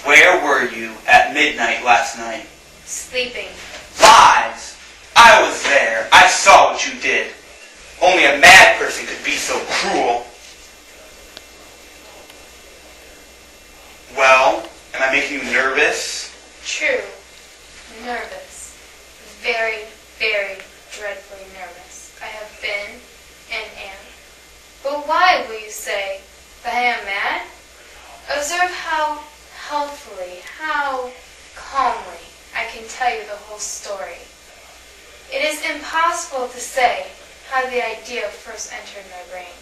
Where were you at midnight last night? Sleeping. Lies! I was there. I saw what you did. Only a mad person could be so cruel. Well, am I making you nervous? True. Nervous. Very, very dreadfully nervous. I have been and am. But why, will you say, that I am mad? Observe how healthfully, how calmly I can tell you the whole story. It is impossible to say how the idea first entered my brain,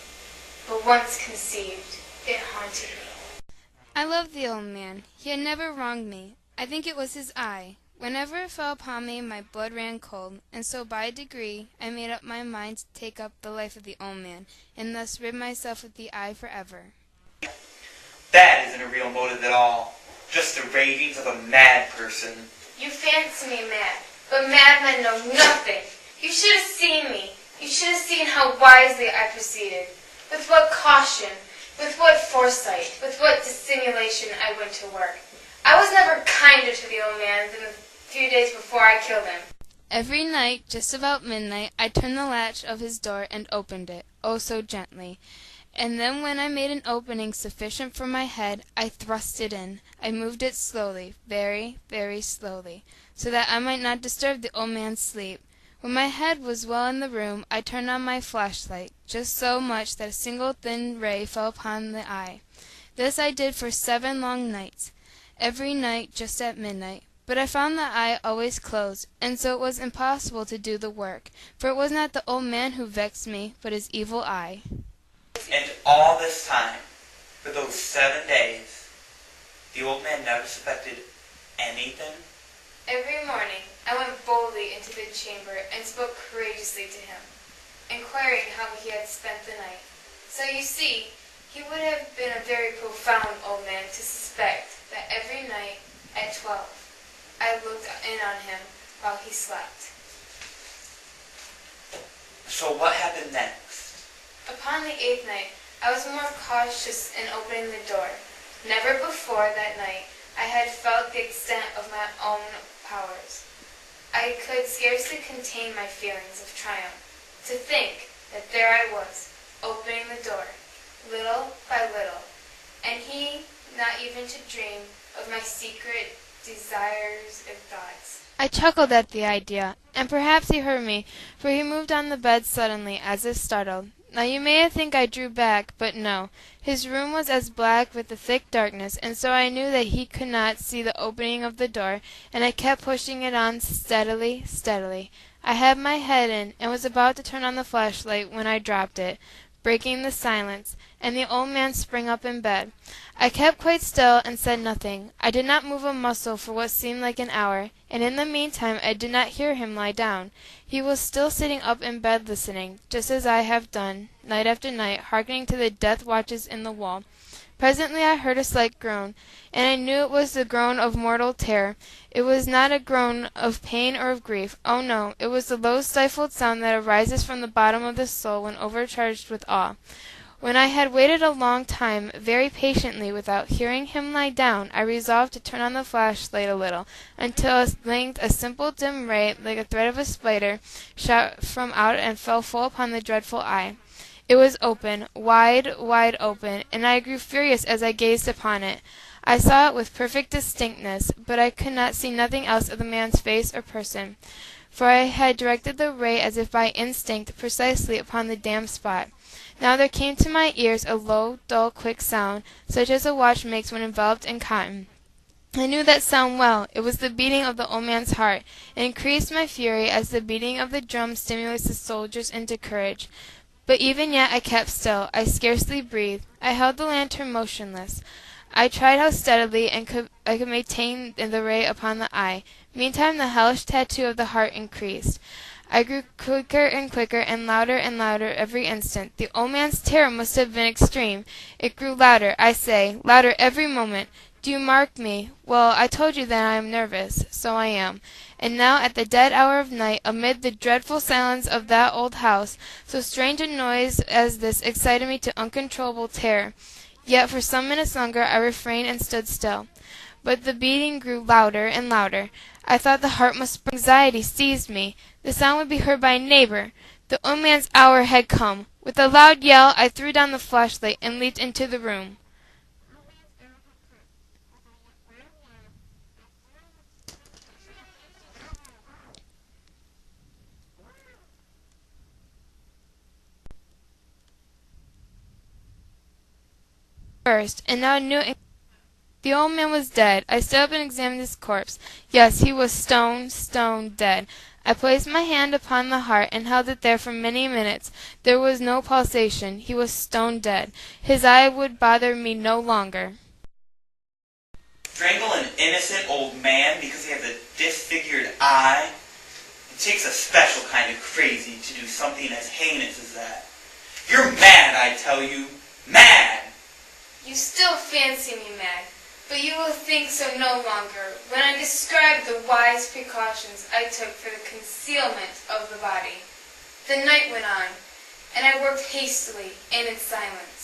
but once conceived, it haunted me. I loved the old man. He had never wronged me. I think it was his eye. Whenever it fell upon me, my blood ran cold, and so by a degree I made up my mind to take up the life of the old man, and thus rid myself of the eye forever. That isn't a real motive at all. Just the ravings of a mad person. You fancy me mad, but madmen know nothing. You should have seen me. You should have seen how wisely I proceeded. With what caution, with what foresight, with what dissimulation I went to work. I was never kinder to the old man than the few days before I killed him. Every night, just about midnight, I turned the latch of his door and opened it, oh so gently. And then when I made an opening sufficient for my head, I thrust it in. I moved it slowly, very, very slowly, so that I might not disturb the old man's sleep. When my head was well in the room, I turned on my flashlight, just so much that a single thin ray fell upon the eye. This I did for 7 long nights, every night just at midnight. But I found the eye always closed, and so it was impossible to do the work, for it was not the old man who vexed me, but his evil eye. And all this time, for those 7 days, the old man never suspected anything? Every morning I went boldly into the chamber and spoke courageously to him, inquiring how he had spent the night. So you see, he would have been a very profound old man to suspect that every night at 12 I looked in on him while he slept. So what happened next? Upon the 8th night, I was more cautious in opening the door. Never before that night I had felt the extent of my own powers. I could scarcely contain my feelings of triumph. To think that there I was, opening the door, little by little, and he not even to dream of my secret desires and thoughts. I chuckled at the idea, and perhaps he heard me, for he moved on the bed suddenly, as if startled. Now you may think I drew back, but no. His room was as black with the thick darkness, and so I knew that he could not see the opening of the door, and I kept pushing it on steadily, steadily. I had my head in, and was about to turn on the flashlight when I dropped it, breaking the silence, and the old man sprang up in bed. I kept quite still and said nothing. I did not move a muscle for what seemed like an hour, and in the meantime I did not hear him lie down. He was still sitting up in bed listening, just as I have done, night after night, hearkening to the death watches in the wall. Presently I heard a slight groan, and I knew it was the groan of mortal terror. It was not a groan of pain or of grief. Oh no, it was the low stifled sound that arises from the bottom of the soul when overcharged with awe. When I had waited a long time, very patiently, without hearing him lie down, I resolved to turn on the flashlight a little, until at length a simple dim ray, like a thread of a spider, shot from out and fell full upon the dreadful eye. It was open, wide, wide open, and I grew furious as I gazed upon it. I saw it with perfect distinctness, but I could not see nothing else of the man's face or person, for I had directed the ray as if by instinct precisely upon the damned spot. Now there came to my ears a low, dull, quick sound, such as a watch makes when enveloped in cotton. I knew that sound well. It was the beating of the old man's heart. It increased my fury as the beating of the drum stimulates the soldiers into courage. But even yet I kept still. I scarcely breathed. I held the lantern motionless. I tried how steadily I could maintain the ray upon the eye. Meantime the hellish tattoo of the heart increased. I grew quicker and louder every instant. The old man's terror must have been extreme. It grew louder, I say, louder every moment. Do you mark me? Well, I told you that I am nervous. So I am. And now at the dead hour of night, amid the dreadful silence of that old house, so strange a noise as this excited me to uncontrollable terror. Yet for some minutes longer I refrained and stood still. but the beating grew louder and louder. I thought the heart must break. Anxiety seized me. The sound would be heard by a neighbor. The old man's hour had come. With a loud yell, I threw down the flashlight and leaped into the room. First, and now knew the old man was dead. I stood up and examined his corpse. Yes, he was stone dead. I placed my hand upon the heart and held it there for many minutes. There was no pulsation. He was stone dead. His eye would bother me no longer. Strangle an innocent old man because he has a disfigured eye? It takes a special kind of crazy to do something as heinous as that. You're mad, I tell you. Mad! You still fancy me mad, but you will think so no longer when I describe the wise precautions I took for the concealment of the body. The night went on, and I worked hastily and in silence.